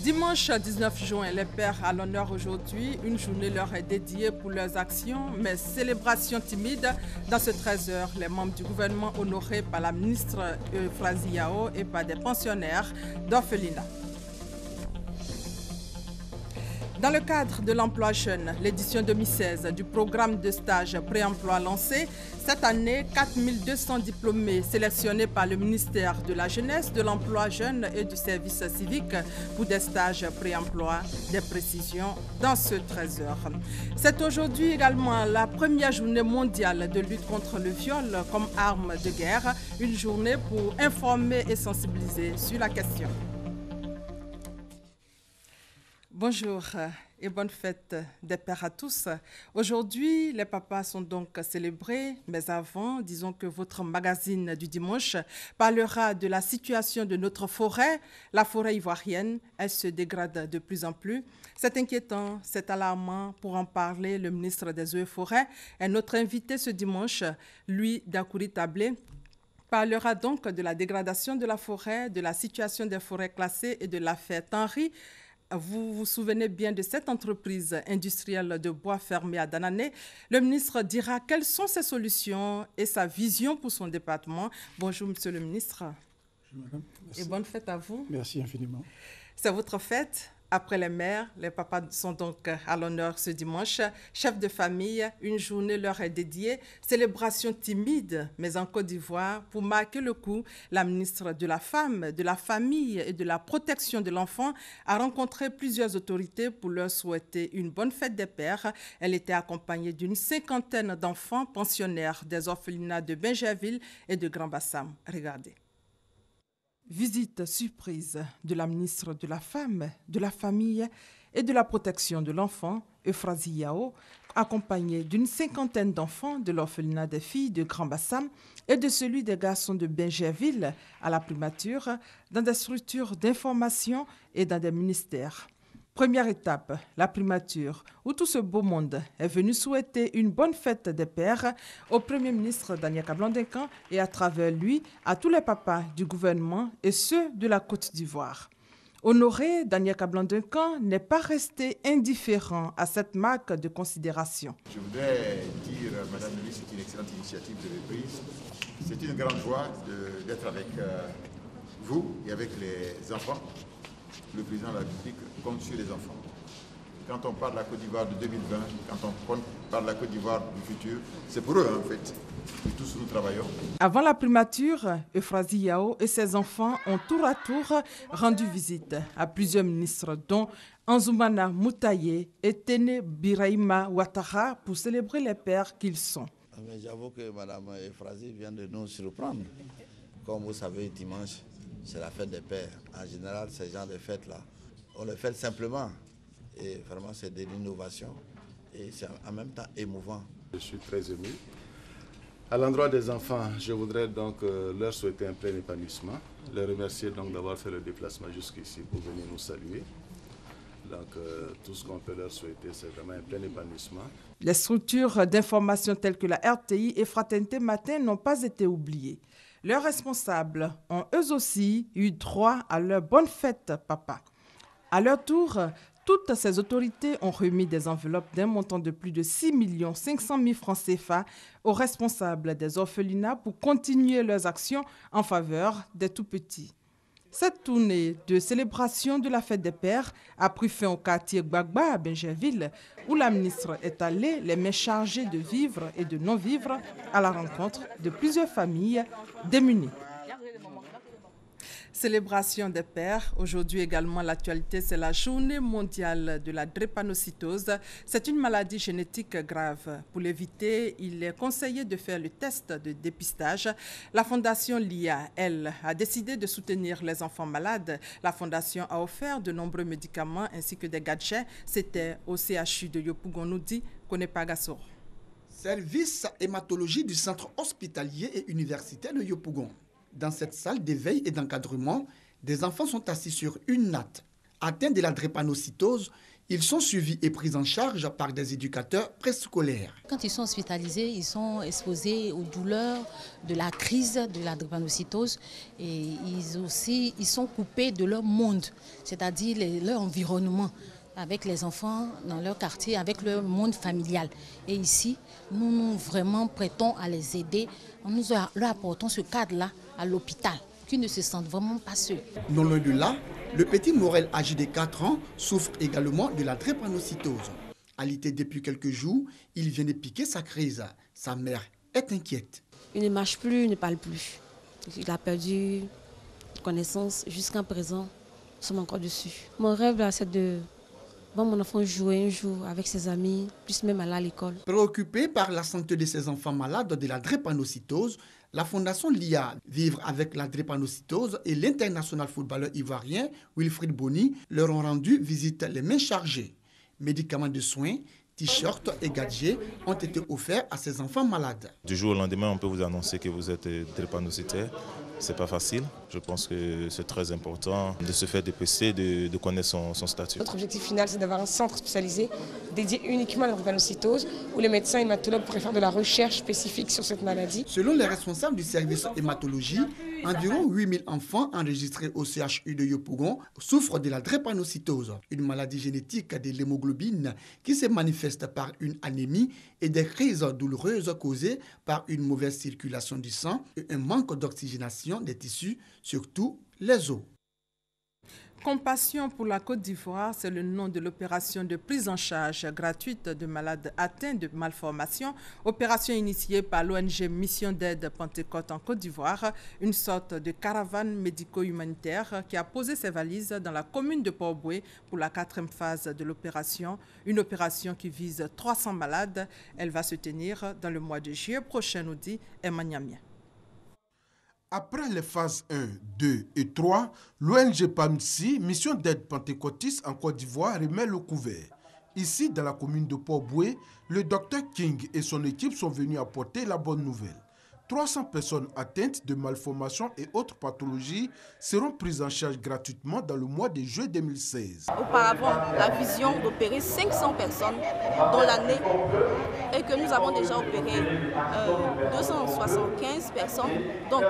Dimanche 19 juin, les pères à l'honneur aujourd'hui. Une journée leur est dédiée pour leurs actions, mais célébration timide. Dans ce 13h, les membres du gouvernement honorés par la ministre Euphrasie Yao et par des pensionnaires d'orphelinat. Dans le cadre de l'emploi jeune, l'édition 2016 du programme de stage pré-emploi lancé, cette année, 4200 diplômés sélectionnés par le ministère de la Jeunesse, de l'Emploi jeune et du service civique pour des stages pré-emploi, des précisions dans ce 13h. C'est aujourd'hui également la première journée mondiale de lutte contre le viol comme arme de guerre, une journée pour informer et sensibiliser sur la question. Bonjour et bonne fête des pères à tous. Aujourd'hui, les papas sont donc célébrés, mais avant, disons que votre magazine du dimanche parlera de la situation de notre forêt. La forêt ivoirienne, elle se dégrade de plus en plus. C'est inquiétant, c'est alarmant. Pour en parler, le ministre des Eaux et Forêts est notre invité ce dimanche, Louis Dakouri Tablé. Parlera donc de la dégradation de la forêt, de la situation des forêts classées et de l'affaire Tanry. Vous vous souvenez bien de cette entreprise industrielle de bois fermée à Danané. Le ministre dira quelles sont ses solutions et sa vision pour son département. Bonjour, monsieur le ministre. Bonjour, madame. Merci. Et bonne fête à vous. Merci infiniment. C'est votre fête. Après les mères, les papas sont donc à l'honneur ce dimanche. Chef de famille, une journée leur est dédiée. Célébration timide, mais en Côte d'Ivoire, pour marquer le coup, la ministre de la Femme, de la Famille et de la Protection de l'Enfant a rencontré plusieurs autorités pour leur souhaiter une bonne fête des pères. Elle était accompagnée d'une 50aine d'enfants pensionnaires des orphelinats de Bingerville et de Grand Bassam. Regardez. Visite surprise de la ministre de la Femme, de la Famille et de la Protection de l'Enfant, Euphrasie Yao, accompagnée d'une 50aine d'enfants de l'orphelinat des filles de Grand Bassam et de celui des garçons de Bingerville à la primature, dans des structures d'information et dans des ministères. Première étape, la primature, où tout ce beau monde est venu souhaiter une bonne fête des pères au Premier ministre Daniel Kablan-Duncan et à travers lui à tous les papas du gouvernement et ceux de la Côte d'Ivoire. Honoré, Daniel Kablan-Duncan n'est pas resté indifférent à cette marque de considération. Je voudrais dire, Madame la ministre, c'est une excellente initiative que vous avez prise. C'est une grande joie d'être avec vous et avec les enfants. Le président de la République compte sur les enfants. Quand on parle de la Côte d'Ivoire de 2020, quand on parle de la Côte d'Ivoire du futur, c'est pour eux en fait. Et tous nous travaillons. Avant la primature, Euphrasie Yao et ses enfants ont tour à tour rendu visite à plusieurs ministres, dont Anzoumana Moutaye et Tene Birahima Ouattara, pour célébrer les pères qu'ils sont. Mais j'avoue que Mme Euphrasie vient de nous surprendre. Comme vous savez, dimanche, c'est la fête des pères. En général, ces genres de fêtes-là, on les fait simplement. Et vraiment, c'est de l'innovation. Et c'est en même temps émouvant. Je suis très ému. À l'endroit des enfants, je voudrais donc leur souhaiter un plein épanouissement. Les remercier donc d'avoir fait le déplacement jusqu'ici pour venir nous saluer. Donc, tout ce qu'on peut leur souhaiter, c'est vraiment un plein épanouissement. Les structures d'information telles que la RTI et Fraternité Matin n'ont pas été oubliées. Leurs responsables ont eux aussi eu droit à leur bonne fête, papa. À leur tour, toutes ces autorités ont remis des enveloppes d'un montant de plus de 6 500 000 francs CFA aux responsables des orphelinats pour continuer leurs actions en faveur des tout-petits. Cette tournée de célébration de la fête des pères a pris fin au quartier Gbagba à Bingerville, où la ministre est allée, les mains chargées de vivres et de non-vivres, à la rencontre de plusieurs familles démunies. Célébration des pères. Aujourd'hui également, l'actualité, c'est la journée mondiale de la drépanocytose. C'est une maladie génétique grave. Pour l'éviter, il est conseillé de faire le test de dépistage. La fondation LIA, elle, a décidé de soutenir les enfants malades. La fondation a offert de nombreux médicaments ainsi que des gadgets. C'était au CHU de Yopougon, nous dit Konepa Gassoro. Service hématologie du centre hospitalier et universitaire de Yopougon. Dans cette salle d'éveil et d'encadrement, des enfants sont assis sur une natte. Atteints de la drépanocytose, Ils sont suivis et pris en charge par des éducateurs préscolaires. Quand ils sont hospitalisés, ils sont exposés aux douleurs de la crise de la drépanocytose et ils sont coupés de leur monde, c'est-à-dire leur environnement, avec les enfants dans leur quartier, avec leur monde familial. Et ici, nous vraiment prêtons à les aider. Nous leur apportons ce cadre-là à l'hôpital, qu'ils ne se sentent vraiment pas seuls. Non loin de là, le petit Morel, âgé de 4 ans, souffre également de la drépanocytose. Alité depuis quelques jours, il vient de piquer sa crise. Sa mère est inquiète. Il ne marche plus, il ne parle plus. Il a perdu connaissance. Jusqu'à présent, nous sommes encore dessus. Mon rêve, là, c'est de voir mon enfant jouer un jour avec ses amis, plus même aller à l'école. Préoccupé par la santé de ses enfants malades de la drépanocytose, la fondation LIA Vivre avec la drépanocytose et l'international footballeur ivoirien Wilfried Bony leur ont rendu visite les mains chargées. Médicaments de soins, t-shirts et gadgets ont été offerts à ces enfants malades. Du jour au lendemain, on peut vous annoncer que vous êtes drépanocytaire. C'est pas facile. Je pense que c'est très important de se faire dépister, de connaître son statut. Notre objectif final, c'est d'avoir un centre spécialisé dédié uniquement à la drépanocytose, où les médecins et hématologues pourraient faire de la recherche spécifique sur cette maladie. Selon les responsables du service hématologie, environ 8000 enfants enregistrés au CHU de Yopougon souffrent de la drépanocytose, une maladie génétique de l'hémoglobine qui se manifeste par une anémie et des crises douloureuses causées par une mauvaise circulation du sang et un manque d'oxygénation des tissus, surtout les os. Compassion pour la Côte d'Ivoire, c'est le nom de l'opération de prise en charge gratuite de malades atteints de malformations. Opération initiée par l'ONG Mission d'aide Pentecôte en Côte d'Ivoire, une sorte de caravane médico-humanitaire qui a posé ses valises dans la commune de Port-Boué pour la 4e phase de l'opération. Une opération qui vise 300 malades. Elle va se tenir dans le mois de juillet prochain, nous dit Emma Niamia. Après les phases 1, 2 et 3, l'ONG PAMSI, Mission d'aide pentecôtiste en Côte d'Ivoire, remet le couvert. Ici, dans la commune de Port-Boué, le Dr King et son équipe sont venus apporter la bonne nouvelle. 300 personnes atteintes de malformations et autres pathologies seront prises en charge gratuitement dans le mois de juillet 2016. Auparavant, la vision d'opérer 500 personnes dans l'année et que nous avons déjà opéré 275 personnes. Donc,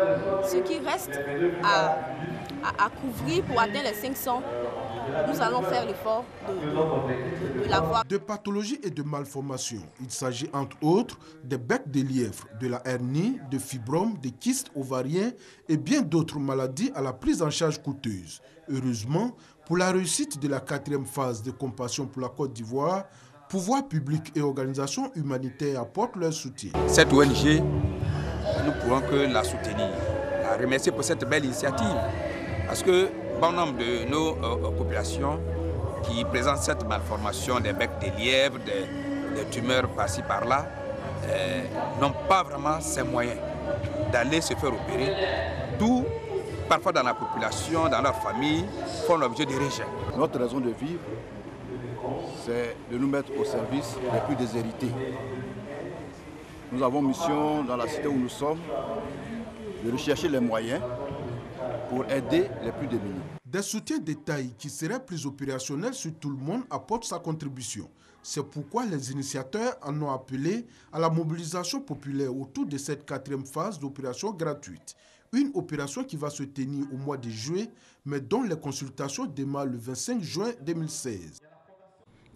ce qui reste à couvrir pour atteindre les 500, nous allons faire l'effort de l'avoir. De pathologies et de malformations, il s'agit entre autres des becs de lièvre, de la hernie, de fibromes, de kystes ovariens et bien d'autres maladies à la prise en charge coûteuse. Heureusement, pour la réussite de la 4e phase de Compassion pour la Côte d'Ivoire, pouvoirs publics et organisations humanitaires apportent leur soutien. Cette ONG, nous ne pouvons que la soutenir, la remercier pour cette belle initiative. Parce que bon nombre de nos populations qui présentent cette malformation des becs de lièvre, des tumeurs par-ci par-là, n'ont pas vraiment ces moyens d'aller se faire opérer. D'où, parfois dans la population, dans leur famille, font l'objet de rejet. Notre raison de vivre, c'est de nous mettre au service des plus déshérités. Nous avons mission dans la cité où nous sommes de rechercher les moyens pour aider les plus démunis. Des soutiens de taille qui seraient plus opérationnels sur tout le monde apportent sa contribution. C'est pourquoi les initiateurs en ont appelé à la mobilisation populaire autour de cette 4e phase d'opération gratuite. Une opération qui va se tenir au mois de juillet, mais dont les consultations démarrent le 25 juin 2016.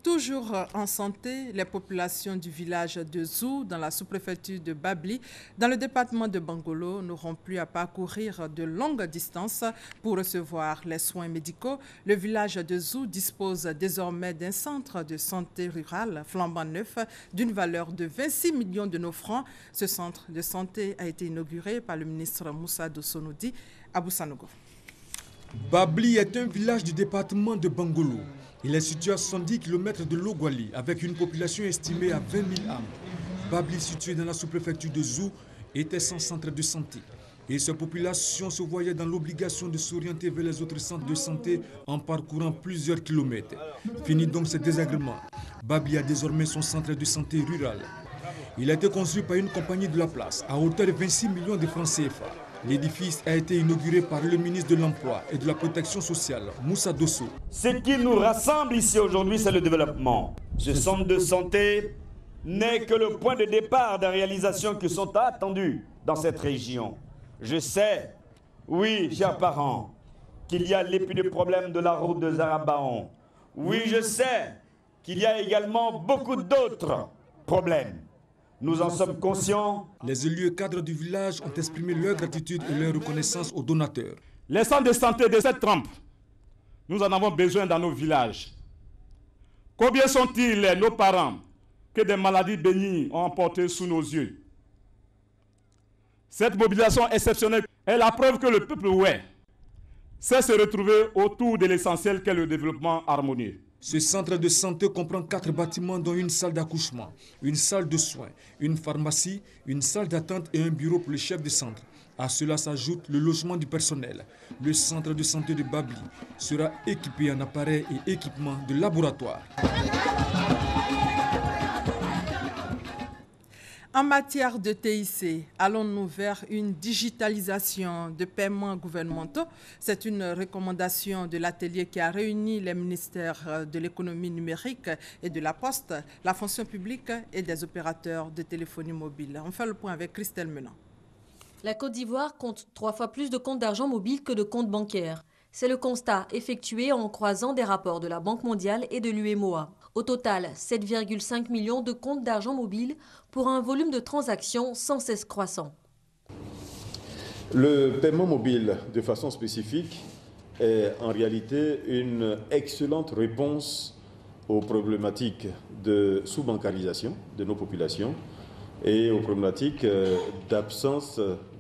Toujours en santé, les populations du village de Zou, dans la sous-préfecture de Babli, dans le département de Bangolo, n'auront plus à parcourir de longues distances pour recevoir les soins médicaux. Le village de Zou dispose désormais d'un centre de santé rural flambant neuf d'une valeur de 26 millions de nos francs. Ce centre de santé a été inauguré par le ministre Moussa Dossonodi à Boussanogo. Babli est un village du département de Bangolo. Il est situé à 70 km de Logwali avec une population estimée à 20 000 âmes. Babli, situé dans la sous-préfecture de Zou, était sans centre de santé. Et sa population se voyait dans l'obligation de s'orienter vers les autres centres de santé en parcourant plusieurs kilomètres. Fini donc ce désagrément. Babli a désormais son centre de santé rural. Il a été construit par une compagnie de la place à hauteur de 26 millions de francs CFA. L'édifice a été inauguré par le ministre de l'Emploi et de la Protection sociale, Moussa Dosso. Ce qui nous rassemble ici aujourd'hui, c'est le développement. Ce centre de santé n'est que le point de départ des réalisations qui sont attendues dans cette région. Je sais, oui, chers parents, qu'il y a l'épineux problème de la route de Zarabaon. Oui, je sais qu'il y a également beaucoup d'autres problèmes. Nous en sommes conscients. Les élus cadres du village ont exprimé leur gratitude et leur reconnaissance aux donateurs. Les centres de santé de cette trempe, nous en avons besoin dans nos villages. Combien sont-ils, nos parents, que des maladies bénignes ont emporté sous nos yeux? Cette mobilisation exceptionnelle est la preuve que le peuple sait se retrouver autour de l'essentiel qu'est le développement harmonieux. Ce centre de santé comprend 4 bâtiments dont une salle d'accouchement, une salle de soins, une pharmacie, une salle d'attente et un bureau pour le chef de centre. À cela s'ajoute le logement du personnel. Le centre de santé de Babli sera équipé en appareils et équipements de laboratoire. En matière de TIC, allons-nous vers une digitalisation de paiements gouvernementaux? C'est une recommandation de l'atelier qui a réuni les ministères de l'économie numérique et de la Poste, la fonction publique et des opérateurs de téléphonie mobile. On fait le point avec Christelle Menant. La Côte d'Ivoire compte 3 fois plus de comptes d'argent mobile que de comptes bancaires. C'est le constat effectué en croisant des rapports de la Banque mondiale et de l'UEMOA. Au total, 7,5 millions de comptes d'argent mobile pour un volume de transactions sans cesse croissant. Le paiement mobile, de façon spécifique, est en réalité une excellente réponse aux problématiques de sous-bancarisation de nos populations et aux problématiques d'absence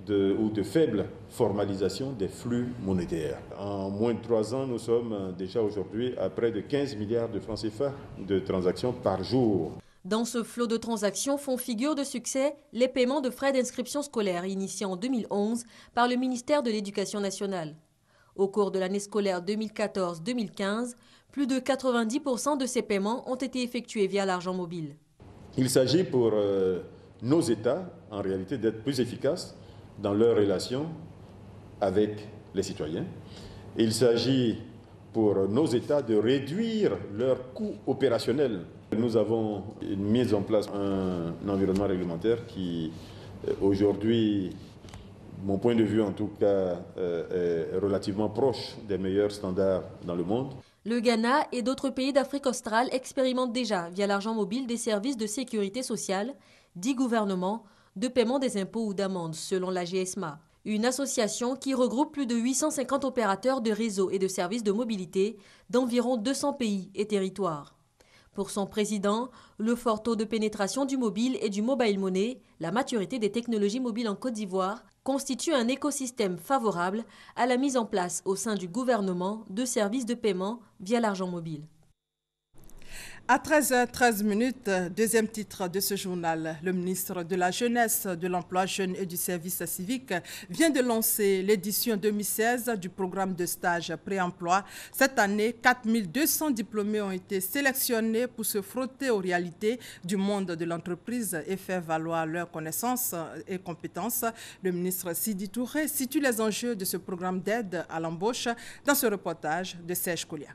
ou de faible formalisation des flux monétaires. En moins de 3 ans, nous sommes déjà aujourd'hui à près de 15 milliards de francs CFA de transactions par jour. Dans ce flot de transactions font figure de succès les paiements de frais d'inscription scolaire initiés en 2011 par le ministère de l'Éducation nationale. Au cours de l'année scolaire 2014-2015, plus de 90% de ces paiements ont été effectués via l'argent mobile. Il s'agit pour nos États, en réalité, d'être plus efficaces dans leurs relations avec les citoyens. Il s'agit pour nos États de réduire leurs coûts opérationnels. Nous avons mis en place un environnement réglementaire qui, aujourd'hui, mon point de vue en tout cas, est relativement proche des meilleurs standards dans le monde. Le Ghana et d'autres pays d'Afrique australe expérimentent déjà, via l'argent mobile, des services de sécurité sociale, dits gouvernements, de paiement des impôts ou d'amendes, selon la GSMA. Une association qui regroupe plus de 850 opérateurs de réseaux et de services de mobilité d'environ 200 pays et territoires. Pour son président, le fort taux de pénétration du mobile et du mobile money, la maturité des technologies mobiles en Côte d'Ivoire, constitue un écosystème favorable à la mise en place au sein du gouvernement de services de paiement via l'argent mobile. À 13h13, deuxième titre de ce journal, le ministre de la Jeunesse, de l'Emploi jeune et du service civique vient de lancer l'édition 2016 du programme de stage pré-emploi. Cette année, 4200 diplômés ont été sélectionnés pour se frotter aux réalités du monde de l'entreprise et faire valoir leurs connaissances et compétences. Le ministre Sidi Touré situe les enjeux de ce programme d'aide à l'embauche dans ce reportage de Serge Koulia.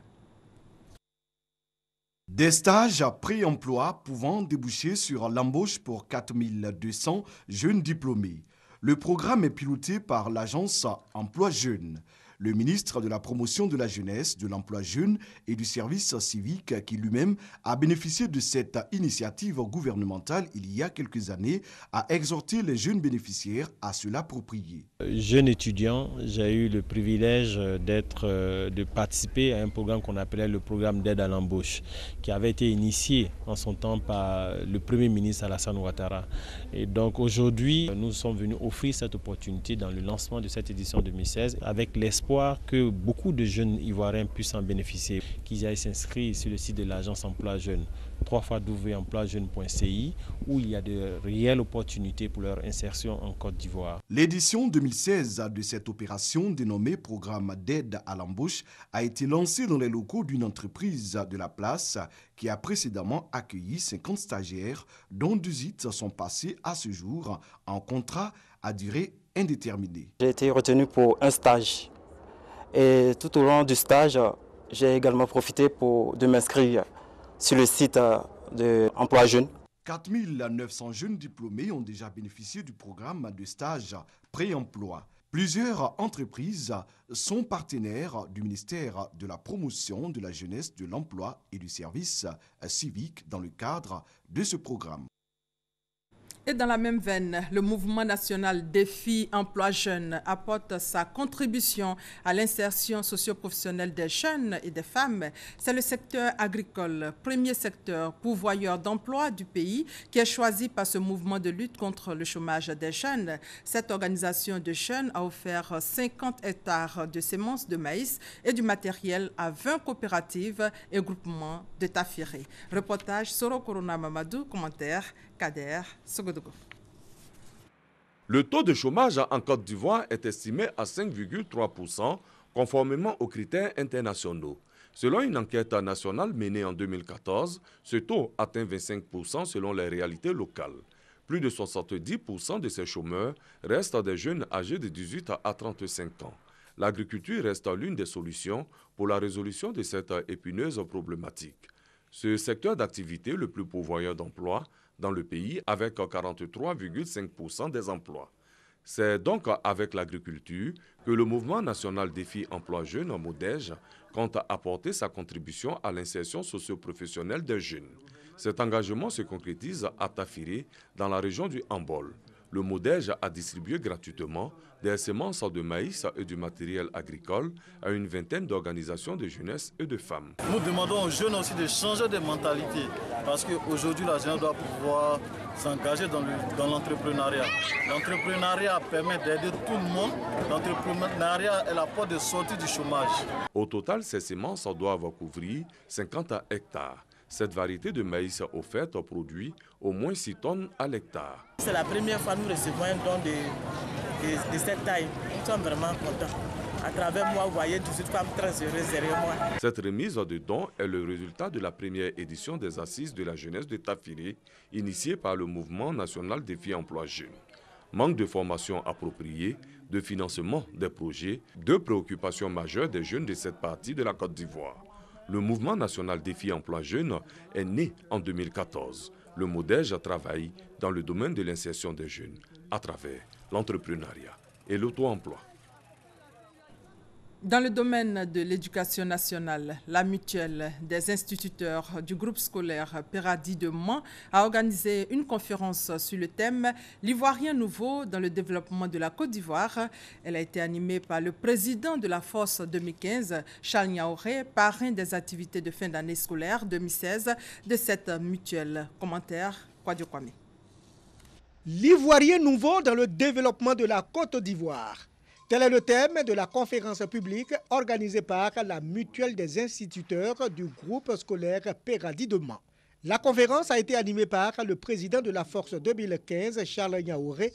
Des stages à pré-emploi pouvant déboucher sur l'embauche pour 4200 jeunes diplômés. Le programme est piloté par l'agence Emploi Jeune. Le ministre de la Promotion de la Jeunesse, de l'Emploi Jeune et du Service civique, qui lui-même a bénéficié de cette initiative gouvernementale il y a quelques années, a exhorté les jeunes bénéficiaires à se l'approprier. Jeune étudiant, j'ai eu le privilège de participer à un programme qu'on appelait le programme d'aide à l'embauche, qui avait été initié en son temps par le Premier ministre Alassane Ouattara. Et donc aujourd'hui, nous sommes venus offrir cette opportunité dans le lancement de cette édition 2016 avec l'espoir que beaucoup de jeunes Ivoiriens puissent en bénéficier, qu'ils aillent s'inscrire sur le site de l'agence Emploi Jeune, www.emploijeune.ci, où il y a de réelles opportunités pour leur insertion en Côte d'Ivoire. L'édition 2016 de cette opération dénommée Programme d'aide à l'embauche a été lancée dans les locaux d'une entreprise de la place qui a précédemment accueilli 50 stagiaires dont 18 sont passés à ce jour en contrat à durée indéterminé. J'ai été retenu pour un stage. Et tout au long du stage, j'ai également profité de m'inscrire sur le site de Emploi Jeune. 4 900 jeunes diplômés ont déjà bénéficié du programme de stage pré-emploi. Plusieurs entreprises sont partenaires du ministère de la Promotion de la Jeunesse, de l'Emploi et du Service civique dans le cadre de ce programme. Et dans la même veine, le mouvement national Défi Emploi Jeunes apporte sa contribution à l'insertion socio-professionnelle des jeunes et des femmes. C'est le secteur agricole, premier secteur pourvoyeur d'emploi du pays, qui est choisi par ce mouvement de lutte contre le chômage des jeunes. Cette organisation de jeunes a offert 50 hectares de semences de maïs et du matériel à 20 coopératives et groupements de Tafiré. Reportage Soro Corona Mamadou, commentaire Kader Sogodogo. Le taux de chômage en Côte d'Ivoire est estimé à 5,3%, conformément aux critères internationaux. Selon une enquête nationale menée en 2014, ce taux atteint 25% selon les réalités locales. Plus de 70% de ces chômeurs restent des jeunes âgés de 18 à 35 ans. L'agriculture reste l'une des solutions pour la résolution de cette épineuse problématique. Ce secteur d'activité le plus pourvoyeur d'emplois dans le pays avec 43,5% des emplois. C'est donc avec l'agriculture que le mouvement national Défi Emploi Jeunes Modège compte apporter sa contribution à l'insertion socio-professionnelle des jeunes. Cet engagement se concrétise à Tafiré, dans la région du Hambol. Le Modège a distribué gratuitement des semences de maïs et du matériel agricole à une vingtaine d'organisations de jeunesse et de femmes. Nous demandons aux jeunes aussi de changer de mentalité parce qu'aujourd'hui, la jeunesse doit pouvoir s'engager dans l'entrepreneuriat. L'entrepreneuriat permet d'aider tout le monde. L'entrepreneuriat est la porte de sortie du chômage. Au total, ces semences doivent couvrir 50 hectares. Cette variété de maïs offerte produit au moins 6 tonnes à l'hectare. C'est la première fois que nous recevons un don de cette taille. Nous sommes vraiment contents. À travers moi, vous voyez 18 femmes très heureuses derrière moi. Cette remise de dons est le résultat de la première édition des Assises de la jeunesse de Tafiré, initiée par le mouvement national Défi Emploi Jeunes. Manque de formation appropriée, de financement des projets, deux préoccupations majeures des jeunes de cette partie de la Côte d'Ivoire. Le mouvement national Défi Emploi Jeunes est né en 2014. Le Modège travaille dans le domaine de l'insertion des jeunes à travers l'entrepreneuriat et l'auto-emploi. Dans le domaine de l'éducation nationale, la mutuelle des instituteurs du groupe scolaire Péradi de Mans a organisé une conférence sur le thème « L'Ivoirien nouveau dans le développement de la Côte d'Ivoire ». Elle a été animée par le président de la Force 2015, Charles Niaouré, parrain des activités de fin d'année scolaire 2016 de cette mutuelle. Commentaire, Kwadjo Kwame. L'Ivoirien nouveau dans le développement de la Côte d'Ivoire. Tel est le thème de la conférence publique organisée par la mutuelle des instituteurs du groupe scolaire Péradi de Mans. La conférence a été animée par le président de la Force 2015, Charles Niaouré,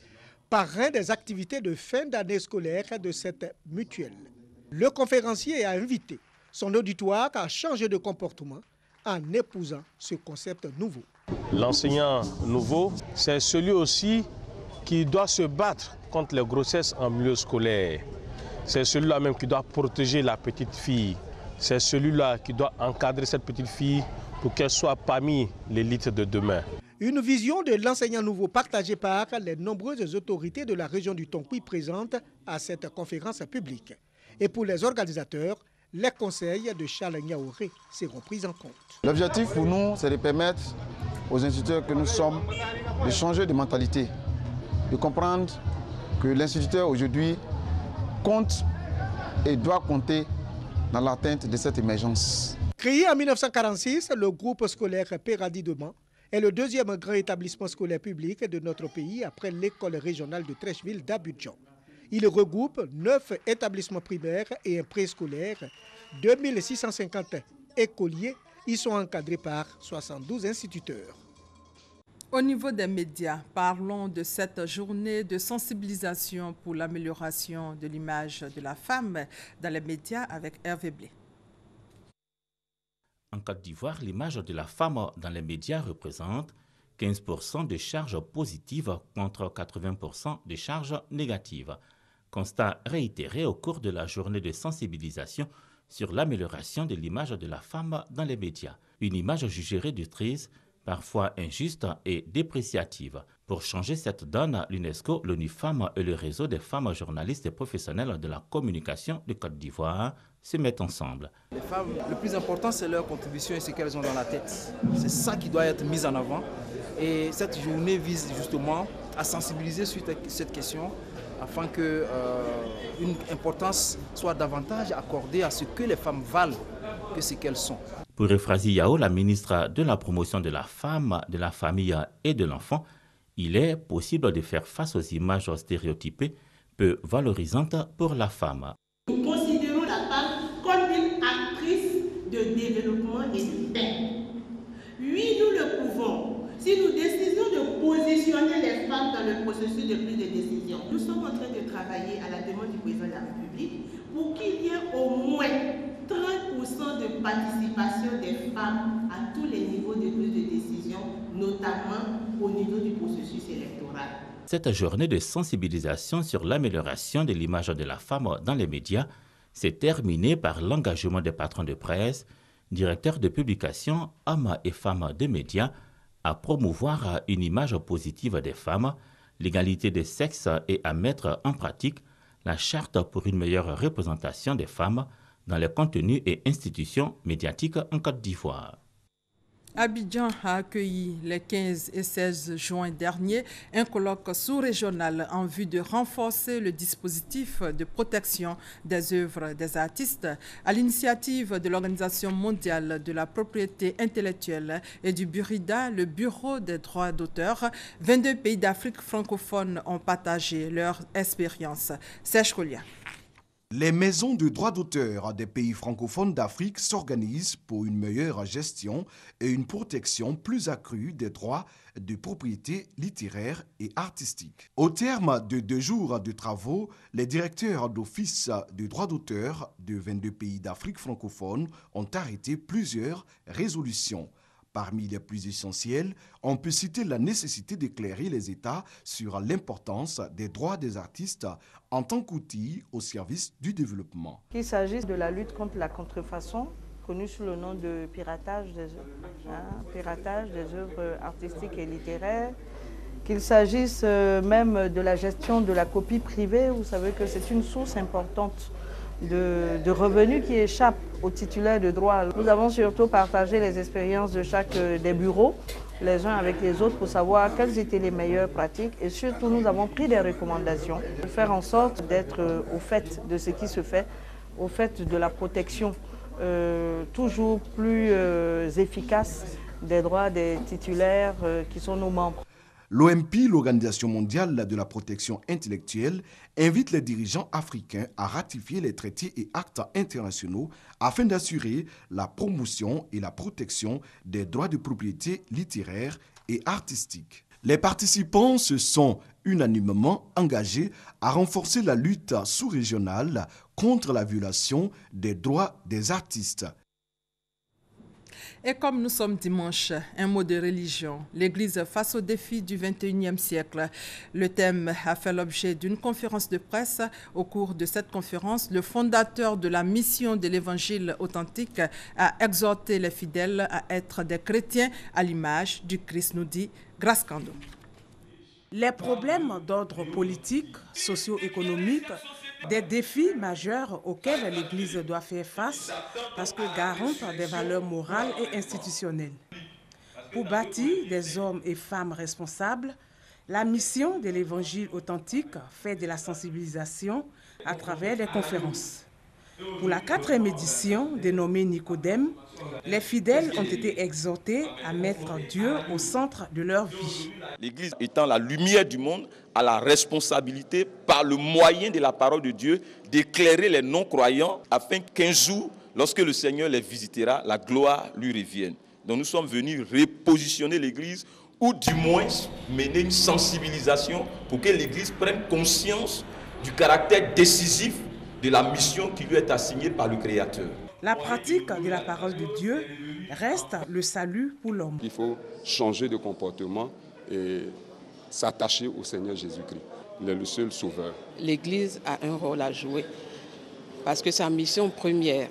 parrain des activités de fin d'année scolaire de cette mutuelle. Le conférencier a invité son auditoire à changer de comportement en épousant ce concept nouveau. L'enseignant nouveau, c'est celui aussi qui doit se battre contre les grossesses en milieu scolaire. C'est celui-là même qui doit protéger la petite fille. C'est celui-là qui doit encadrer cette petite fille pour qu'elle soit parmi l'élite de demain. Une vision de l'enseignant nouveau partagée par les nombreuses autorités de la région du Tonkoui présentes à cette conférence publique. Et pour les organisateurs, les conseils de Charles Niaouré seront pris en compte. L'objectif pour nous, c'est de permettre aux instituteurs que nous sommes de changer de mentalité, de comprendre que l'instituteur aujourd'hui compte et doit compter dans l'atteinte de cette émergence. Créé en 1946, le groupe scolaire Péradi de Mans est le deuxième grand établissement scolaire public de notre pays après l'école régionale de Trècheville d'Abidjan. Il regroupe 9 établissements primaires et un préscolaire. 2650 écoliers y sont encadrés par 72 instituteurs. Au niveau des médias, parlons de cette journée de sensibilisation pour l'amélioration de l'image de la femme dans les médias avec Hervé Blé. En Côte d'Ivoire, l'image de la femme dans les médias représente 15% de charges positives contre 80% de charges négatives. Constat réitéré au cours de la journée de sensibilisation sur l'amélioration de l'image de la femme dans les médias. Une image jugée réductrice, parfois injuste et dépréciative. Pour changer cette donne, l'UNESCO, l'ONU Femmes et le réseau des femmes journalistes et professionnelles de la communication de Côte d'Ivoire se mettent ensemble. Les femmes, le plus important, c'est leur contribution et ce qu'elles ont dans la tête. C'est ça qui doit être mis en avant. Et cette journée vise justement à sensibiliser sur cette question afin qu'une importance soit davantage accordée à ce que les femmes valent que ce qu'elles sont. Pour Euphrasie Yao, la ministre de la promotion de la femme, de la famille et de l'enfant, il est possible de faire face aux images stéréotypées peu valorisantes pour la femme. Nous considérons la femme comme une actrice de développement et de paix. Oui, nous le pouvons. Si nous décidons de positionner les femmes dans le processus de prise de décision, nous sommes en train de travailler à la demande du président de la République pour qu'il y ait au moins 30% de participation des femmes à tous les niveaux de prise de décision, notamment au niveau du processus électoral. Cette journée de sensibilisation sur l'amélioration de l'image de la femme dans les médias s'est terminée par l'engagement des patrons de presse, directeurs de publication, hommes et femmes de médias, à promouvoir une image positive des femmes, l'égalité des sexes et à mettre en pratique la charte pour une meilleure représentation des femmes dans les contenus et institutions médiatiques en Côte d'Ivoire. Abidjan a accueilli les 15 et 16 juin dernier un colloque sous-régional en vue de renforcer le dispositif de protection des œuvres des artistes à l'initiative de l'Organisation mondiale de la propriété intellectuelle et du Burida, le Bureau des droits d'auteur. 22 pays d'Afrique francophone ont partagé leur expérience. Serge Kolia. Les maisons de droits d'auteur des pays francophones d'Afrique s'organisent pour une meilleure gestion et une protection plus accrue des droits de propriété littéraire et artistique. Au terme de 2 jours de travaux, les directeurs d'office de droits d'auteur de 22 pays d'Afrique francophone ont arrêté plusieurs résolutions. Parmi les plus essentielles, on peut citer la nécessité d'éclairer les États sur l'importance des droits des artistes en tant qu'outil au service du développement. Qu'il s'agisse de la lutte contre la contrefaçon, connue sous le nom de piratage des œuvres artistiques et littéraires, qu'il s'agisse même de la gestion de la copie privée, vous savez que c'est une source importante de revenus qui échappent aux titulaires de droits. Nous avons surtout partagé les expériences de chaque des bureaux, les uns avec les autres, pour savoir quelles étaient les meilleures pratiques et surtout nous avons pris des recommandations pour faire en sorte d'être au fait de ce qui se fait, au fait de la protection toujours plus efficace des droits des titulaires qui sont nos membres. L'OMP, l'Organisation mondiale de la protection intellectuelle, invite les dirigeants africains à ratifier les traités et actes internationaux afin d'assurer la promotion et la protection des droits de propriété littéraire et artistique. Les participants se sont unanimement engagés à renforcer la lutte sous-régionale contre la violation des droits des artistes. Et comme nous sommes dimanche, un mot de religion, l'Église face aux défis du XXIe siècle. Le thème a fait l'objet d'une conférence de presse. Au cours de cette conférence, le fondateur de la mission de l'Évangile authentique a exhorté les fidèles à être des chrétiens à l'image du Christ, nous dit Grace Kando. Les problèmes d'ordre politique, socio-économique, des défis majeurs auxquels l'Église doit faire face parce que garante des valeurs morales et institutionnelles. Pour bâtir des hommes et femmes responsables, la mission de l'Évangile authentique fait de la sensibilisation à travers des conférences. Pour la 4e édition, dénommée Nicodème, les fidèles ont été exhortés à mettre Dieu au centre de leur vie. L'Église étant la lumière du monde a la responsabilité, par le moyen de la parole de Dieu, d'éclairer les non-croyants afin qu'un jour, lorsque le Seigneur les visitera, la gloire lui revienne. Donc nous sommes venus repositionner l'Église ou du moins mener une sensibilisation pour que l'Église prenne conscience du caractère décisif de la mission qui lui est assignée par le Créateur. La pratique de la parole de Dieu reste le salut pour l'homme. Il faut changer de comportement et s'attacher au Seigneur Jésus-Christ. Il est le seul sauveur. L'Église a un rôle à jouer parce que sa mission première,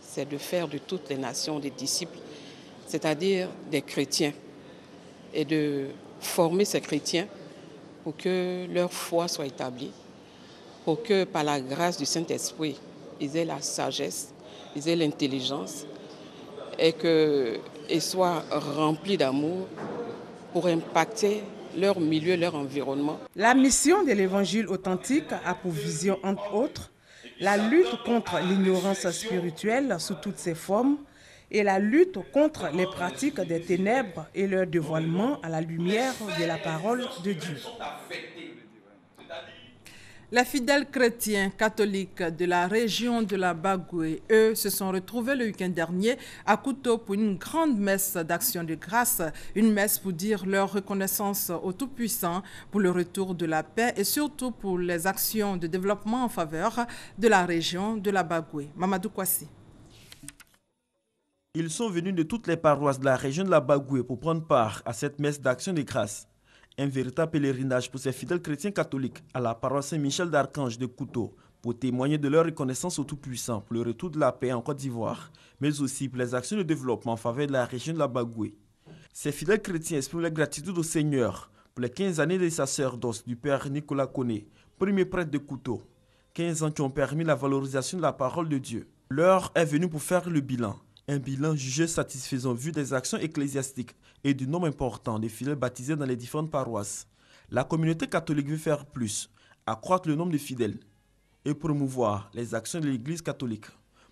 c'est de faire de toutes les nations des disciples, c'est-à-dire des chrétiens, et de former ces chrétiens pour que leur foi soit établie, pour que par la grâce du Saint-Esprit, ils aient la sagesse, ils aient l'intelligence et qu'ils soient remplis d'amour pour impacter leur milieu, leur environnement. La mission de l'évangile authentique a pour vision, entre autres, la lutte contre l'ignorance spirituelle sous toutes ses formes et la lutte contre les pratiques des ténèbres et leur dévoilement à la lumière de la parole de Dieu. Les fidèles chrétiens catholiques de la région de la Bagoué, eux, se sont retrouvés le week-end dernier à Kouto pour une grande messe d'action de grâce, une messe pour dire leur reconnaissance au Tout-Puissant pour le retour de la paix et surtout pour les actions de développement en faveur de la région de la Bagoué. Mamadou Kwasi. Ils sont venus de toutes les paroisses de la région de la Bagoué pour prendre part à cette messe d'action de grâce. Un véritable pèlerinage pour ces fidèles chrétiens catholiques à la paroisse Saint-Michel d'Archange de Kouto pour témoigner de leur reconnaissance au Tout-Puissant pour le retour de la paix en Côte d'Ivoire, mais aussi pour les actions de développement en faveur de la région de la Bagoué. Ces fidèles chrétiens expriment leur gratitude au Seigneur pour les 15 années de sacerdoce du Père Nicolas Koné, premier prêtre de Kouto. 15 ans qui ont permis la valorisation de la parole de Dieu. L'heure est venue pour faire le bilan. Un bilan jugé satisfaisant vu des actions ecclésiastiques et du nombre important de fidèles baptisés dans les différentes paroisses. La communauté catholique veut faire plus, accroître le nombre de fidèles et promouvoir les actions de l'Église catholique.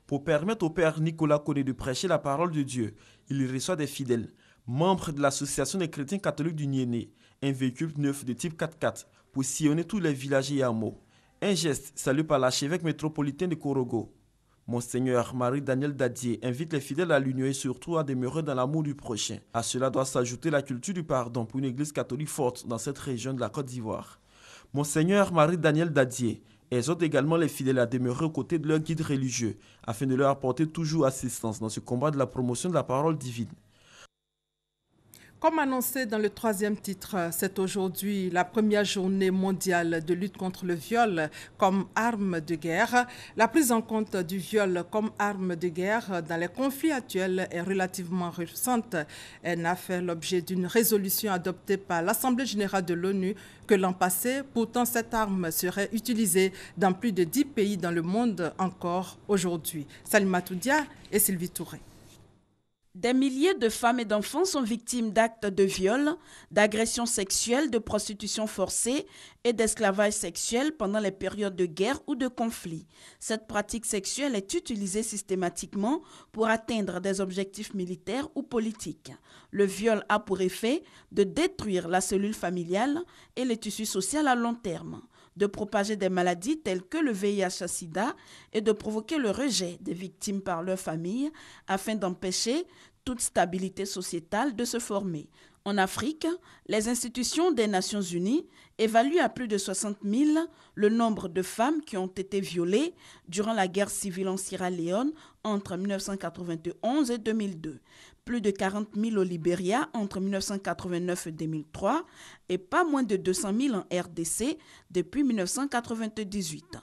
Pour permettre au Père Nicolas Koné de prêcher la parole de Dieu, il reçoit des fidèles, membres de l'Association des chrétiens catholiques du Niéné, un véhicule neuf de type 4x4 pour sillonner tous les villages et hameaux. Un geste salué par l'archevêque métropolitain de Korogo. Monseigneur Marie-Daniel Dadier invite les fidèles à l'union et surtout à demeurer dans l'amour du prochain. À cela doit s'ajouter la culture du pardon pour une église catholique forte dans cette région de la Côte d'Ivoire. Monseigneur Marie-Daniel Dadier exhorte également les fidèles à demeurer aux côtés de leurs guides religieux afin de leur apporter toujours assistance dans ce combat de la promotion de la parole divine. Comme annoncé dans le troisième titre, c'est aujourd'hui la première journée mondiale de lutte contre le viol comme arme de guerre. La prise en compte du viol comme arme de guerre dans les conflits actuels est relativement récente. Elle n'a fait l'objet d'une résolution adoptée par l'Assemblée générale de l'ONU que l'an passé. Pourtant, cette arme serait utilisée dans plus de 10 pays dans le monde encore aujourd'hui. Salima Toudia et Sylvie Touré. Des milliers de femmes et d'enfants sont victimes d'actes de viol, d'agressions sexuelles, de prostitution forcée et d'esclavage sexuel pendant les périodes de guerre ou de conflit. Cette pratique sexuelle est utilisée systématiquement pour atteindre des objectifs militaires ou politiques. Le viol a pour effet de détruire la cellule familiale et le tissu social à long terme, de propager des maladies telles que le VIH-Sida et de provoquer le rejet des victimes par leur famille afin d'empêcher toute stabilité sociétale de se former. En Afrique, les institutions des Nations Unies évaluent à plus de 60 000 le nombre de femmes qui ont été violées durant la guerre civile en Sierra Leone entre 1991 et 2002. Plus de 40 000 au Libéria entre 1989 et 2003 et pas moins de 200 000 en RDC depuis 1998.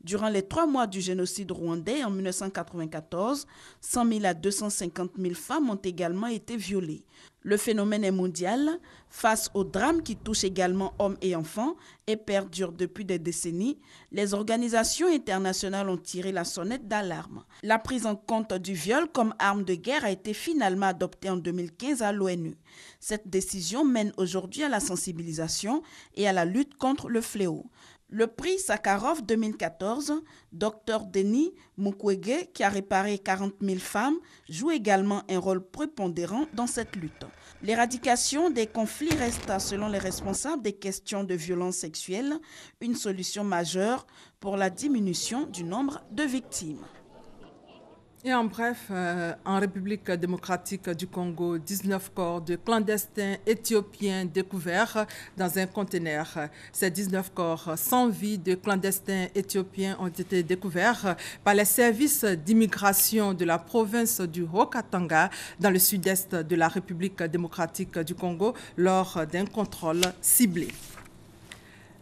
Durant les 3 mois du génocide rwandais en 1994, 100 000 à 250 000 femmes ont également été violées. Le phénomène est mondial, face au drame qui touche également hommes et enfants et perdure depuis des décennies. Les organisations internationales ont tiré la sonnette d'alarme. La prise en compte du viol comme arme de guerre a été finalement adoptée en 2015 à l'ONU. Cette décision mène aujourd'hui à la sensibilisation et à la lutte contre le fléau. Le prix Sakharov 2014, Dr Denis Mukwege, qui a réparé 40 000 femmes, joue également un rôle prépondérant dans cette lutte. L'éradication des conflits reste, selon les responsables des questions de violences sexuelles, une solution majeure pour la diminution du nombre de victimes. Et en bref, en République démocratique du Congo, 19 corps de clandestins éthiopiens découverts dans un conteneur. Ces 19 corps sans vie de clandestins éthiopiens ont été découverts par les services d'immigration de la province du Haut-Katanga dans le sud-est de la République démocratique du Congo lors d'un contrôle ciblé.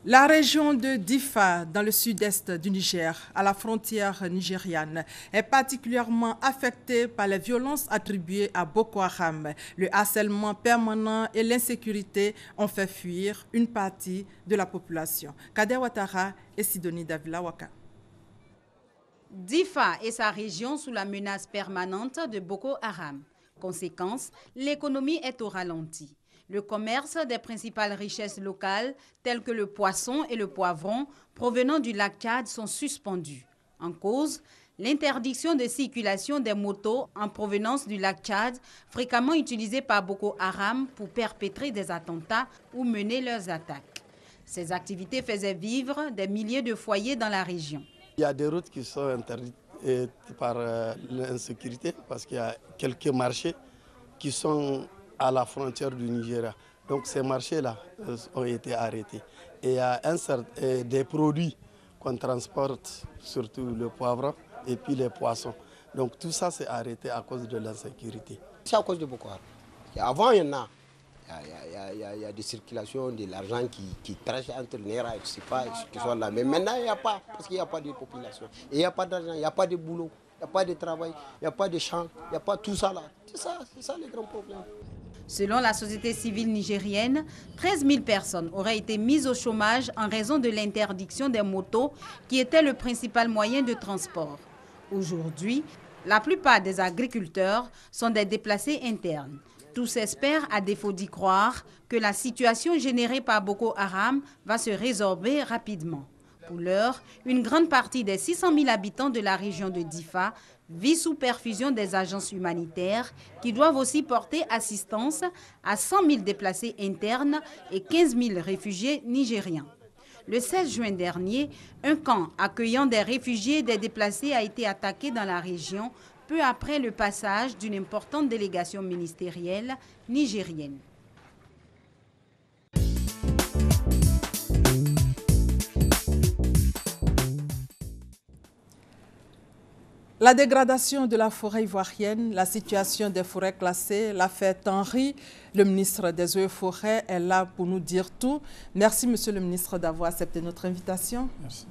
La région de Difa, dans le sud-est du Niger, à la frontière nigériane, est particulièrement affectée par les violences attribuées à Boko Haram. Le harcèlement permanent et l'insécurité ont fait fuir une partie de la population. Kader Ouattara et Sidonie Davila Waka. Difa et sa région sous la menace permanente de Boko Haram. Conséquence, l'économie est au ralenti. Le commerce des principales richesses locales, telles que le poisson et le poivron, provenant du lac Tchad, sont suspendus. En cause, l'interdiction de circulation des motos en provenance du lac Tchad, fréquemment utilisées par Boko Haram pour perpétrer des attentats ou mener leurs attaques. Ces activités faisaient vivre des milliers de foyers dans la région. Il y a des routes qui sont interdites par l'insécurité parce qu'il y a quelques marchés qui sont à la frontière du Nigeria. Donc ces marchés-là ont été arrêtés. Et il y a des produits qu'on transporte, surtout le poivron et puis les poissons. Donc tout ça s'est arrêté à cause de l'insécurité. C'est à cause de Boko Haram. Avant, il y en a. Il y a des circulations de l'argent qui trachent entre les nerfs, je ne sais pas, qui sont là. Mais maintenant, il n'y a pas, parce qu'il n'y a pas de population. Et il n'y a pas d'argent, il n'y a pas de boulot, il n'y a pas de travail, il n'y a pas de champs, il n'y a pas tout ça là. C'est ça les grands problèmes. Selon la société civile nigérienne, 13 000 personnes auraient été mises au chômage en raison de l'interdiction des motos qui était le principal moyen de transport. Aujourd'hui, la plupart des agriculteurs sont des déplacés internes. Tous espèrent, à défaut d'y croire, que la situation générée par Boko Haram va se résorber rapidement. Pour l'heure, une grande partie des 600 000 habitants de la région de Difa vit sous perfusion des agences humanitaires qui doivent aussi porter assistance à 100 000 déplacés internes et 15 000 réfugiés nigériens. Le 16 juin dernier, un camp accueillant des réfugiés et des déplacés a été attaqué dans la région peu après le passage d'une importante délégation ministérielle nigérienne. La dégradation de la forêt ivoirienne, la situation des forêts classées, l'affaire Henry, le ministre des Eaux et Forêts est là pour nous dire tout. Merci, monsieur le ministre, d'avoir accepté notre invitation. Merci.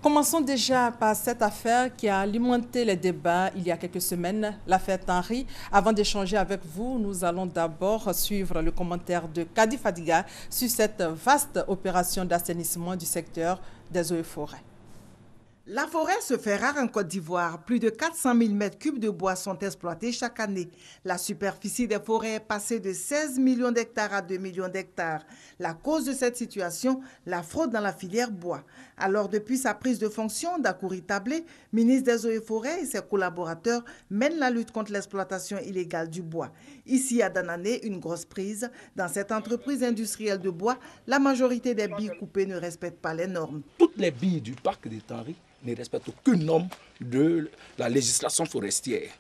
Commençons déjà par cette affaire qui a alimenté les débats il y a quelques semaines, l'affaire Henry. Avant d'échanger avec vous, nous allons d'abord suivre le commentaire de Kadi Fadiga sur cette vaste opération d'assainissement du secteur des eaux et forêts. La forêt se fait rare en Côte d'Ivoire. Plus de 400 000 m3 de bois sont exploités chaque année. La superficie des forêts est passée de 16 millions d'hectares à 2 millions d'hectares. La cause de cette situation, la fraude dans la filière bois. Alors, depuis sa prise de fonction, Dakouri Tablé, ministre des Eaux et Forêts, et ses collaborateurs mènent la lutte contre l'exploitation illégale du bois. Ici, à Danané, une grosse prise. Dans cette entreprise industrielle de bois, la majorité des billes coupées ne respectent pas les normes. Toutes les billes du parc des Henry ne respectent aucune norme de la législation forestière.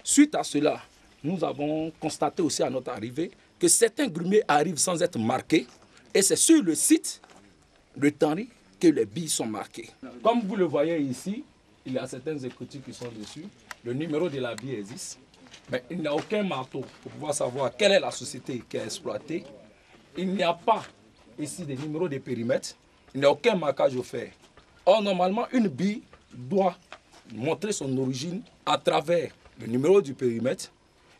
Suite à cela, nous avons constaté aussi à notre arrivée que certains grumiers arrivent sans être marqués et c'est sur le site de Henry que les billes sont marquées. Comme vous le voyez ici, il y a certaines écritures qui sont dessus. Le numéro de la bille existe, mais il n'y a aucun marteau pour pouvoir savoir quelle est la société qui a exploité. Il n'y a pas ici des numéros de périmètre, il n'y a aucun marquage offert. Or, normalement, une bille doit montrer son origine à travers le numéro du périmètre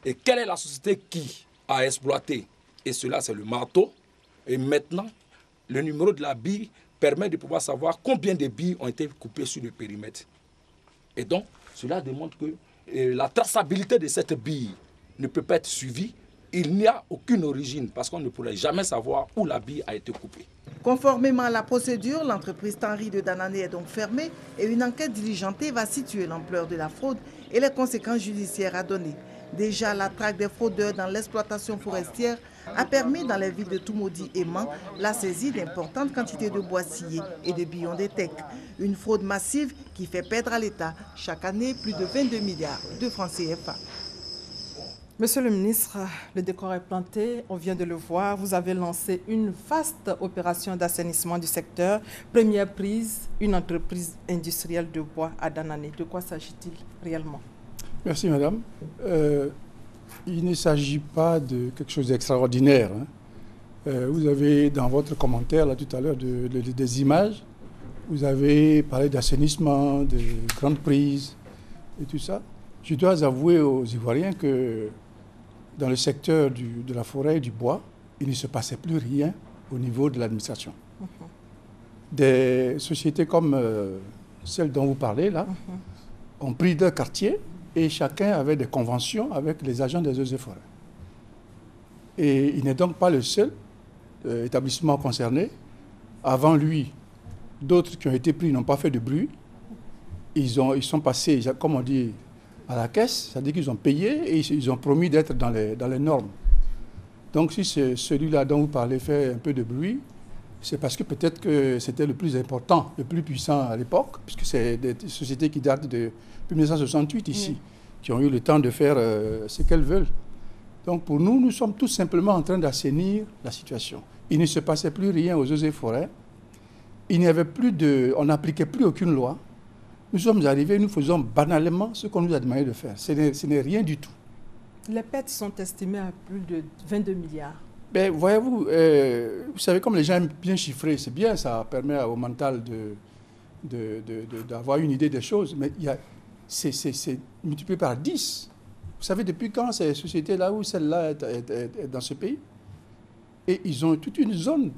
et quelle est la société qui a exploité. Et cela, c'est le marteau. Et maintenant, le numéro de la bille permet de pouvoir savoir combien de billes ont été coupées sur le périmètre. Et donc, cela démontre que la traçabilité de cette bille ne peut pas être suivie. Il n'y a aucune origine parce qu'on ne pourrait jamais savoir où la bille a été coupée. Conformément à la procédure, l'entreprise Henry de Danané est donc fermée et une enquête diligentée va situer l'ampleur de la fraude et les conséquences judiciaires à donner. Déjà, la traque des fraudeurs dans l'exploitation forestière a permis dans les villes de Toumoudi et Man la saisie d'importantes quantités de bois sciés et de billons de teck. Une fraude massive qui fait perdre à l'État chaque année plus de 22 milliards de francs CFA. Monsieur le ministre, le décor est planté, on vient de le voir. Vous avez lancé une vaste opération d'assainissement du secteur. Première prise, une entreprise industrielle de bois à Danané. De quoi s'agit-il réellement? Merci madame. Il ne s'agit pas de quelque chose d'extraordinaire. Vous avez dans votre commentaire là, tout à l'heure des images, vous avez parlé d'assainissement, de grandes prises et tout ça. Je dois avouer aux Ivoiriens que dans le secteur de la forêt et du bois, il ne se passait plus rien au niveau de l'administration. Des sociétés comme celle dont vous parlez là ont pris leur quartier et chacun avait des conventions avec les agents des eaux et forêts. Et il n'est donc pas le seul établissement concerné. Avant lui, d'autres qui ont été pris n'ont pas fait de bruit. Ils sont passés, comme on dit, à la caisse, c'est-à-dire qu'ils ont payé et ils ont promis d'être dans les normes. Donc si celui-là dont vous parlez fait un peu de bruit, c'est parce que peut-être que c'était le plus important, le plus puissant à l'époque, puisque c'est des sociétés qui datent de 1968 ici, qui ont eu le temps de faire ce qu'elles veulent. Donc pour nous, nous sommes tout simplement en train d'assainir la situation. Il ne se passait plus rien aux eaux et forêts. Il n'y avait plus on n'appliquait plus aucune loi. Nous sommes arrivés, nous faisons banalement ce qu'on nous a demandé de faire. Ce n'est rien du tout. Les pertes sont estimées à plus de 22 milliards. Ben, voyez-vous, vous savez, comme les gens aiment bien chiffrer, c'est bien, ça permet au mental d'avoir une idée des choses, mais c'est multiplié par 10. Vous savez, depuis quand ces sociétés-là ou celle-là est dans ce pays? Et ils ont toute une zone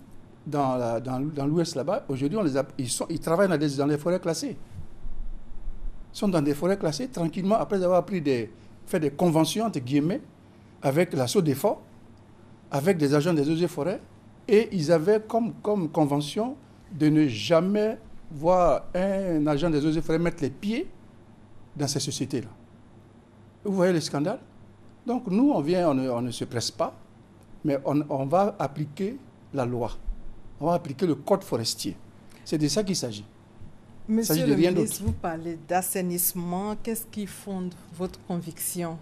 dans l'ouest là-bas. Aujourd'hui, ils travaillent dans les forêts classées. Ils sont dans des forêts classées tranquillement après avoir fait des conventions, entre guillemets, avec la SODEFOR, avec des agents des eaux et forêts, et ils avaient comme convention de ne jamais voir un agent des eaux et forêts mettre les pieds dans ces sociétés-là. Vous voyez le scandale? Donc nous, on ne se presse pas, mais on va appliquer la loi. On va appliquer le code forestier. C'est de ça qu'il s'agit. Monsieur le ministre, vous parlez d'assainissement. Qu'est-ce qui fonde votre conviction?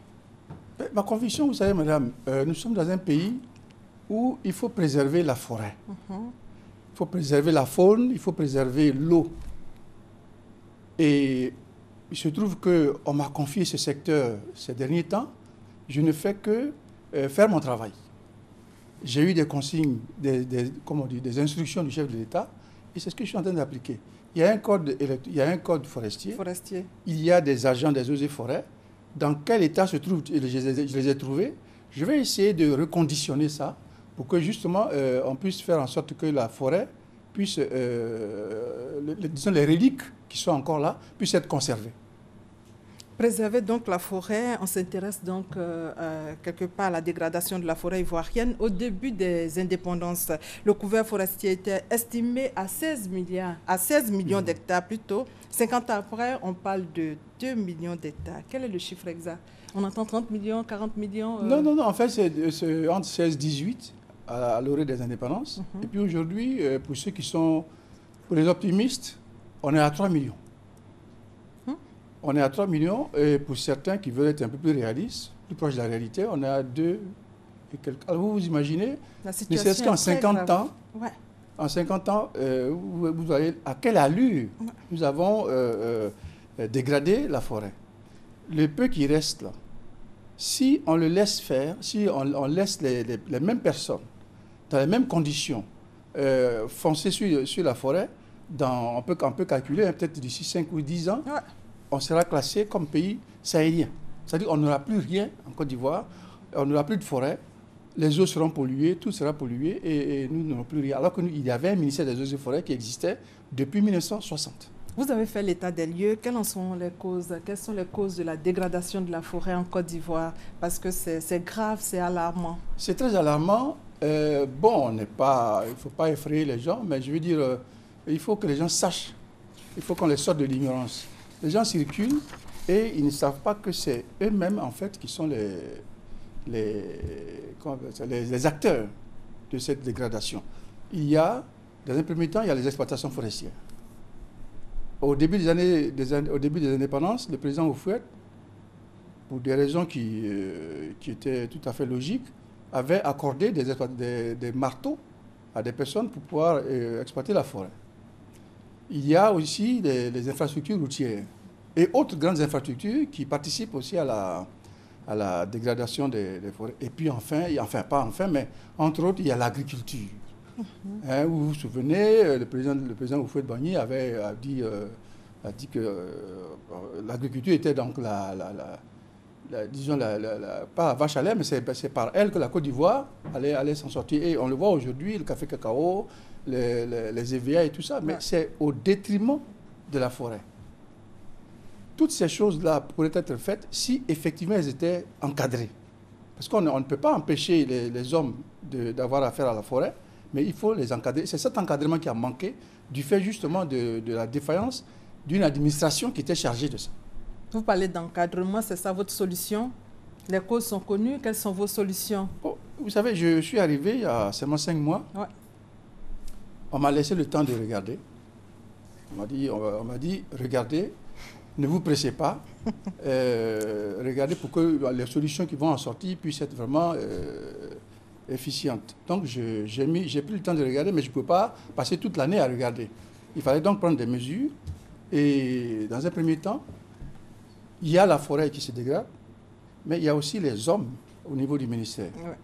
Ma conviction, vous savez, madame, nous sommes dans un pays où il faut préserver la forêt. Il faut préserver la faune, il faut préserver l'eau. Et il se trouve qu'on m'a confié ce secteur ces derniers temps. Je ne fais que faire mon travail. J'ai eu des consignes, des instructions du chef de l'État, et c'est ce que je suis en train d'appliquer. Il y a un code forestier. Il y a des agents des eaux et forêts. Dans quel état se trouvent, je les ai trouvés. Je vais essayer de reconditionner ça pour que justement on puisse faire en sorte que la forêt puisse, disons les reliques qui sont encore là, puissent être conservées. Préserver donc la forêt, on s'intéresse donc quelque part à la dégradation de la forêt ivoirienne. Au début des indépendances, le couvert forestier était estimé à 16 millions d'hectares plutôt. 50 ans après, on parle de 2 millions d'hectares. Quel est le chiffre exact? On entend 30 millions, 40 millions Non, en fait, c'est entre 16 et 18 à l'orée des indépendances. Et puis aujourd'hui, pour ceux qui sont, pour les optimistes, on est à 3 millions. On est à 3 millions, et pour certains qui veulent être un peu plus réalistes, plus proches de la réalité, on est à 2 et quelques. Alors vous imaginez, mais c'est qu'en 50 ans, en 50 ans, vous voyez à quelle allure nous avons dégradé la forêt. Le peu qui reste là, si on le laisse faire, si on laisse les mêmes personnes, dans les mêmes conditions, foncer sur la forêt, on peut calculer, hein, peut-être d'ici 5 ou 10 ans, on sera classé comme pays sahélien. C'est-à-dire qu'on n'aura plus rien en Côte d'Ivoire, on n'aura plus de forêt, les eaux seront polluées, tout sera pollué et nous n'aurons plus rien. Alors qu'il y avait un ministère des eaux et forêts qui existait depuis 1960. Vous avez fait l'état des lieux. Quelles sont les causes de la dégradation de la forêt en Côte d'Ivoire? Parce que c'est grave, c'est alarmant. C'est très alarmant. Bon, il ne faut pas effrayer les gens, mais je veux dire, il faut que les gens sachent. Il faut qu'on les sorte de l'ignorance. Les gens circulent Et ils ne savent pas que c'est eux-mêmes, en fait, qui sont les acteurs de cette dégradation. Il y a, dans un premier temps, il y a les exploitations forestières. Au début des indépendances, le président Houphouët, pour des raisons qui étaient tout à fait logiques, avait accordé des marteaux à des personnes pour pouvoir exploiter la forêt. Il y a aussi les infrastructures routières et autres grandes infrastructures qui participent aussi à la dégradation des forêts. Et puis mais entre autres, il y a l'agriculture. Vous vous souvenez, le président Houphouët-Boigny a dit que l'agriculture était donc disons pas la vache à lait, mais c'est par elle que la Côte d'Ivoire allait s'en sortir. Et on le voit aujourd'hui, le café cacao, les EVA et tout ça, mais c'est au détriment de la forêt. Toutes ces choses-là pourraient être faites si effectivement elles étaient encadrées. Parce qu'on ne peut pas empêcher les hommes d'avoir affaire à la forêt, mais il faut les encadrer. C'est cet encadrement qui a manqué du fait justement de la défaillance d'une administration qui était chargée de ça. Vous parlez d'encadrement, c'est ça votre solution? Les causes sont connues, quelles sont vos solutions? Vous savez, je suis arrivé il y a seulement 5 mois. Ouais. On m'a laissé le temps de regarder. On m'a dit, regardez, ne vous pressez pas. Regardez pour que les solutions qui vont en sortir puissent être vraiment efficientes. Donc j'ai pris le temps de regarder, mais je ne peux pas passer toute l'année à regarder. Il fallait donc prendre des mesures. Et dans un premier temps, il y a la forêt qui se dégrade, mais il y a aussi les hommes au niveau du ministère. Ouais.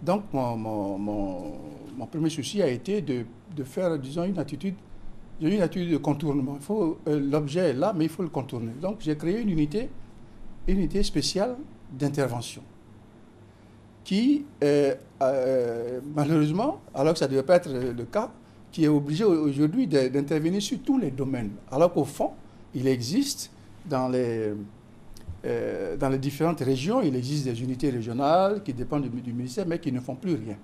Donc mon premier souci a été de faire, disons, une attitude de contournement. L'objet est là, mais il faut le contourner. Donc j'ai créé une unité spéciale d'intervention qui, malheureusement, alors que ça ne devait pas être le cas, qui est obligé aujourd'hui d'intervenir sur tous les domaines. Alors qu'au fond, il existe dans les différentes régions, il existe des unités régionales qui dépendent du ministère, mais qui ne font plus rien.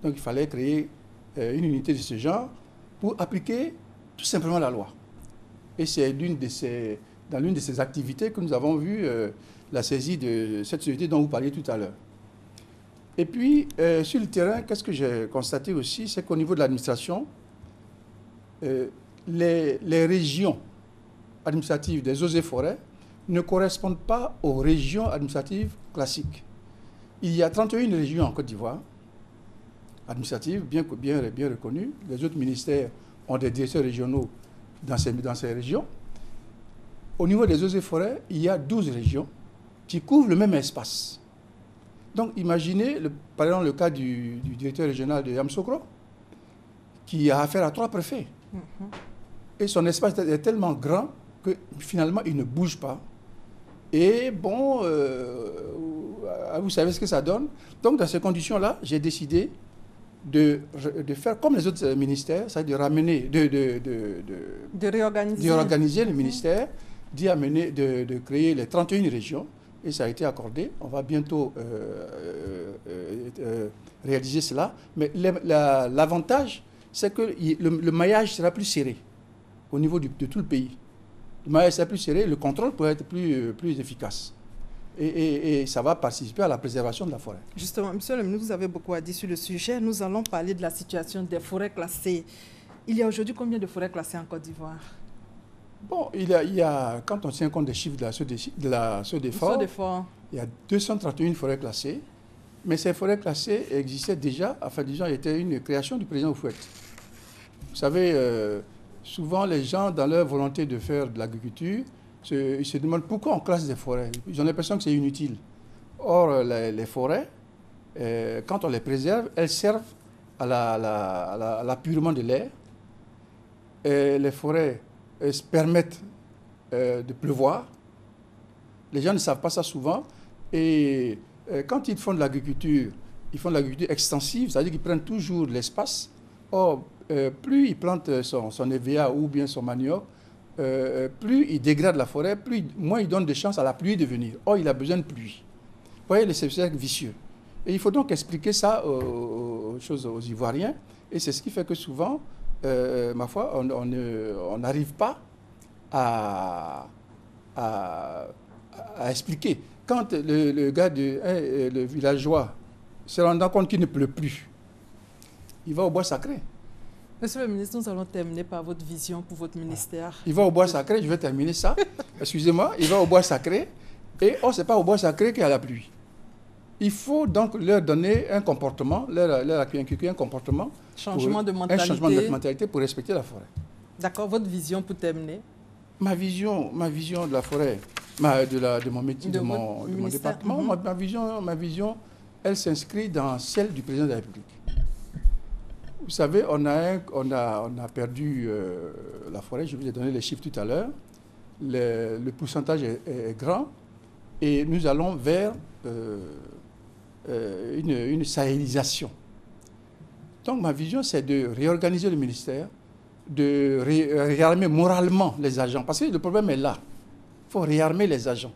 Donc il fallait créer une unité de ce genre pour appliquer tout simplement la loi. Et c'est dans l'une de ces activités que nous avons vu la saisie de cette société dont vous parliez tout à l'heure. Et puis, sur le terrain, qu'est-ce que j'ai constaté aussi, c'est qu'au niveau de l'administration, les régions administratives des eaux et forêts ne correspondent pas aux régions administratives classiques. Il y a 31 régions en Côte d'Ivoire, administratives, bien reconnues. Les autres ministères ont des directeurs régionaux dans ces régions. Au niveau des eaux et forêts, il y a 12 régions qui couvrent le même espace. Donc imaginez, par exemple, le cas du directeur régional de Yamoussoukro, qui a affaire à 3 préfets. Et son espace est tellement grand que finalement, il ne bouge pas. Et bon, vous savez ce que ça donne. Donc dans ces conditions-là, j'ai décidé de faire comme les autres ministères, c'est-à-dire de ramener, de réorganiser le ministère, de créer les 31 régions. Et ça a été accordé. On va bientôt réaliser cela. Mais l'avantage, c'est que le maillage sera plus serré au niveau de tout le pays. Le maillage sera plus serré, le contrôle pourrait être plus efficace. Et ça va participer à la préservation de la forêt. Justement, monsieur le ministre, vous avez beaucoup à dire sur le sujet. Nous allons parler de la situation des forêts classées. Il y a aujourd'hui combien de forêts classées en Côte d'Ivoire? Bon, il y a, quand on tient compte des chiffres de la SODEFOR, il y a 231 forêts classées, mais ces forêts classées existaient déjà, enfin disons, c'était une création du président Houphouët. Vous savez, souvent les gens, dans leur volonté de faire de l'agriculture, ils se demandent pourquoi on classe des forêts. Ils ont l'impression que c'est inutile. Or, les forêts, quand on les préserve, elles servent à l'appurement de l'air. Les forêts permettent de pleuvoir. Les gens ne savent pas ça souvent. Et quand ils font de l'agriculture, ils font de l'agriculture extensive, c'est-à-dire qu'ils prennent toujours l'espace. Or, plus ils plantent son EVA ou bien son manioc, plus ils dégradent la forêt, moins ils donnent de chance à la pluie de venir. Or, il a besoin de pluie. Vous voyez, c'est cercle vicieux. Et il faut donc expliquer ça aux Ivoiriens. Et c'est ce qui fait que souvent, ma foi, on n'arrive pas à à expliquer. Quand le gars, le villageois, se rendant compte qu'il ne pleut plus, il va au bois sacré. Monsieur le ministre, nous allons terminer par votre vision pour votre ministère. Il va au bois sacré, je vais terminer ça. Excusez-moi, il va au bois sacré et ce n'est pas au bois sacré qu'il y a la pluie. Il faut donc leur donner un comportement, leur inculquer un comportement. Changement de mentalité. Un changement de mentalité pour respecter la forêt. D'accord, votre vision pour terminer. Ma vision de la forêt, de mon métier, de mon département, ma vision, elle s'inscrit dans celle du président de la République. Vous savez, on a perdu la forêt, je vous ai donné les chiffres tout à l'heure. Le pourcentage est grand et nous allons vers une sahélisation. Donc ma vision, c'est de réorganiser le ministère, de réarmer moralement les agents. Parce que le problème est là. Il faut réarmer les agents.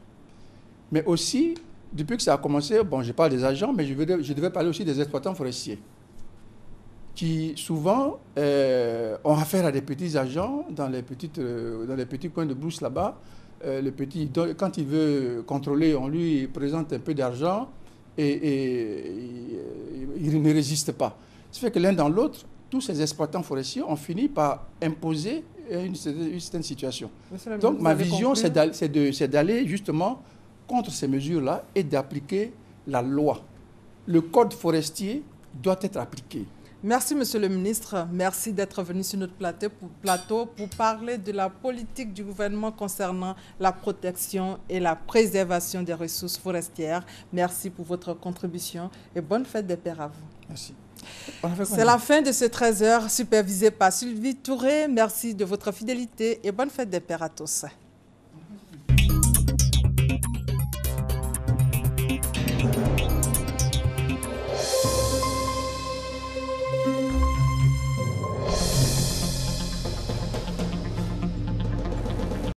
Mais aussi, depuis que ça a commencé, bon, je parle des agents, mais je devais parler aussi des exploitants forestiers, qui souvent ont affaire à des petits agents dans les petits coins de brousse là-bas. Quand il veut contrôler, on lui présente un peu d'argent et il ne résiste pas. Ça fait que l'un dans l'autre, tous ces exploitants forestiers ont fini par imposer une certaine situation. Donc ma vision, c'est d'aller justement contre ces mesures-là et d'appliquer la loi. Le code forestier doit être appliqué. Merci, Monsieur le ministre. Merci d'être venu sur notre plateau pour parler de la politique du gouvernement concernant la protection et la préservation des ressources forestières. Merci pour votre contribution et bonne fête des Pères à vous. Merci. C'est la fin de ce 13h supervisé par Sylvie Touré. Merci de votre fidélité et bonne fête des Pères à tous.